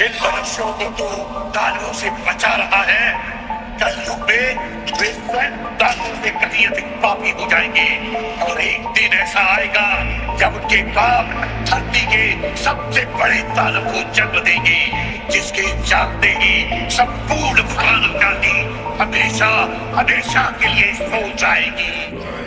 जिन मनुष्यों को तू दानवों से बचा रहा है, कलयुग में वे स्वयं दानवों से कहीं अधिक पापी हो जाएंगे। और एक दिन ऐसा आएगा जब उनके पाप धरती के सबसे बड़े दानव को जन्म देंगे, जिसके जानते ही संपूर्ण मानवजाति हमेशा हमेशा के लिए सो जाएगी।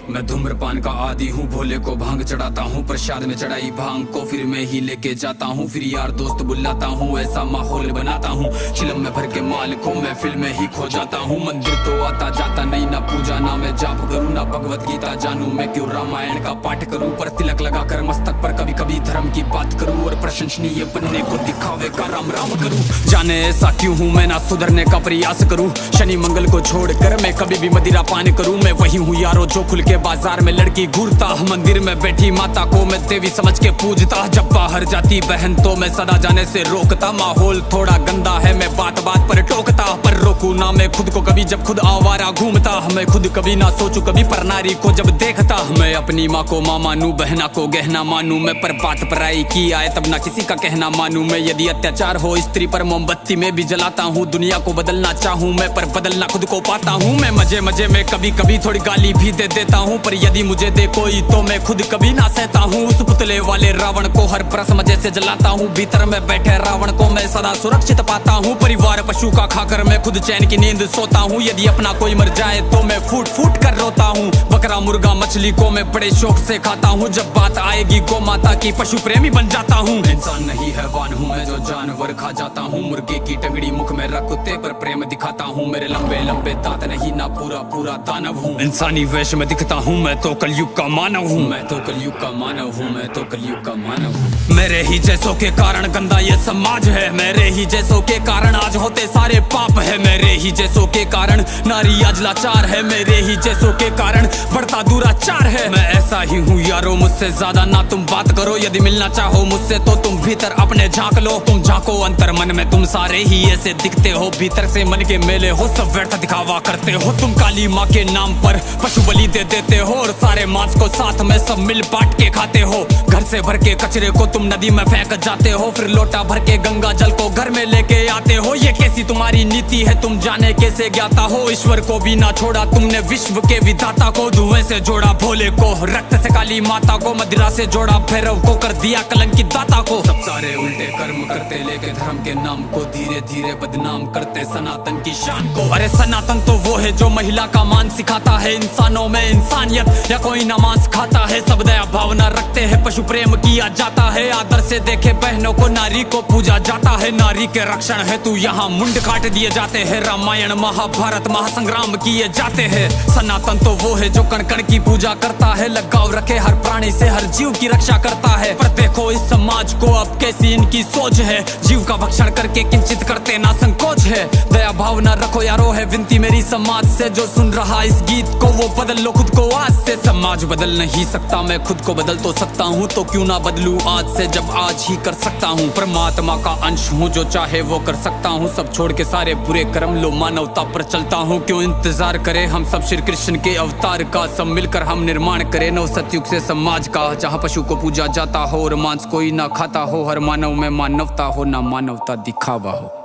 मैं धूम्रपान का आदी हूँ, भोले को भांग चढ़ाता हूँ, प्रसाद में चढ़ाई भांग को फिर मैं ही लेके जाता हूँ, फिर यार दोस्त बुलाता हूँ, ऐसा माहौल बनाता हूँ, चिलम में भर के माल को मैं फिल्म में ही खो जाता हूँ। मंदिर तो आता जाता नहीं, ना पूजा ना मैं जाप करूँ, ना भगवत गीता जानू, मैं क्यों रामायण का पाठ करूँ, पर तिलक लगा कर मस्तक पर कभी कभी धर्म की बात करूँ, और प्रशंसनीय बनने को दिखावे का राम राम करूँ। जाने ऐसा क्यों हूँ मैं, ना सुधरने का प्रयास करूँ, शनि मंगल को छोड़कर मैं कभी भी मदिरा पान करूँ। मैं वही हूँ यारो जो खुल के बाजार में लड़की घूरता, मंदिर में बैठी माता को मैं देवी समझ के पूजता, जब बाहर जाती बहन तो मैं सदा जाने से रोकता। माहौल थोड़ा गंदा है, मैं बात बात पर टोकता, पर रोकू ना मैं खुद को कभी जब खुद आवारा घूमता। मैं खुद कभी ना सोचू कभी पर नारी को जब देखता, मैं अपनी माँ को माँ मानू, बहना को गहना मानू, मैं पर बात पराई की आए तब ना किसी का कहना मानू। मैं यदि अत्याचार हो स्त्री पर मोमबत्ती में भी जलाता हूँ, दुनिया को बदलना चाहूँ मैं पर बदलना खुद को पाता हूँ। मैं मजे मजे में कभी कभी थोड़ी गाली भी दे देता हूँ, पर यदि मुझे दे कोई तो मैं खुद कभी ना सहता हूँ। उस पुतले वाले रावण को हर परस मजे से जलाता हूँ, भीतर में बैठे रावण को मैं सदा सुरक्षित पाता हूँ। परिवार पशु का खाकर मैं खुद चैन की नींद सोता हूँ, यदि अपना कोई मर जाए तो मैं फूट फूट कर रोता हूँ। बकरा मुर्गा मछली को मैं बड़े शौक से खाता हूँ, जब बात आएगी गौ माता की पशु प्रेमी बन जाता हूँ। इंसान नहीं हैवान हूँ मैं जो जानवर खा जाता हूँ, मुर्गे की टंगड़ी मुख में रख कुत्ते पर प्रेम दिखाता हूँ। मेरे लंबे लंबे दांत नहीं ना पूरा पूरा दानव हूँ, इंसानी वेश में दिखता हूँ मैं तो कलयुग का मानव हूँ, मैं तो कलयुग का मानव हूँ, मैं तो कलयुग का मानव हूँ। मेरे ही जैसों के कारण गंदा ये समाज है, मेरे ही जैसों के कारण आज होते सारे पाप है, मेरे ही जैसों के कारण नारी आज लाचार है, मेरे ही जैसों के कारण बढ़ता दुराचार है। मैं ऐसा ही हूँ यारो, मुझसे ज्यादा ना तुम बात करो, यदि मिलना चाहो मुझसे तो तुम भीतर अपने झांक लो। तुम झांको अंतर मन में, तुम सारे ही ऐसे दिखते हो, भीतर से मन के मेले हो, सब व्यर्थ दिखावा करते हो। तुम काली माँ के नाम पर पशु बलि दे देते हो, और सारे मांस को साथ में सब मिल बांट के खाते हो। घर से भर के कचरे को तुम नदी में फेंक जाते हो, फिर लोटा भर के गंगा जल को घर में लेके आते हो। ये कैसी तुम्हारी नीति है तुम जाने कैसे ज्ञाता हो, ईश्वर को भी ना छोड़ा तुमने विश्व के विधाता को। धुएं से जोड़ा भोले को, रक्त से काली माता को, मदिरा से जोड़ा भैरव को, कर दिया कलंकित दाता को। सब सारे उल्टे कर्म करते लेके धर्म के नाम को धीरे धीरे बदनाम करते सनातन की शान को। अरे सनातन तो वो है जो महिला का मान सिखाता है, इंसानों में इंसानियत या कोई नमाज खाता है, सब दया भावना रखते हैं, पशु प्रेम किया जाता है, आदर से देखे बहनों को, नारी को पूजा जाता है, नारी के रक्षण है तू यहाँ मुंड काट दिए जाते हैं, रामायण महाभारत महासंग्राम किए जाते हैं। सनातन तो वो है जो कण कण की पूजा करता है, लगाव रखे हर प्राणी से, हर जीव की रक्षा करता है। पर देखो इस समाज को अब कैसी इनकी सोच है, जीव का भक्षण करके किंचित करते ना संकोच है। दया भावना रखो यारो है विनती मेरी समाज से, जो सुन रहा इस गीत को वो बदल लो खुद को आज से। समाज बदल नहीं सकता मैं खुद को बदल तो सकता हूँ, तो क्यों ना बदलूं आज से जब आज ही कर सकता हूँ। परमात्मा का अंश हूँ, जो चाहे वो कर सकता हूँ, सब छोड़ के सारे बुरे कर्म लो मानवता पर चलता हूँ। क्यों इंतजार करें हम सब श्री कृष्ण के अवतार का, सब मिलकर हम निर्माण करें नव सतयुग से समाज का, जहाँ पशु को पूजा जाता हो और मांस कोई ना खाता हो, हर मानव में मानवता हो ना मानवता दिखावा हो।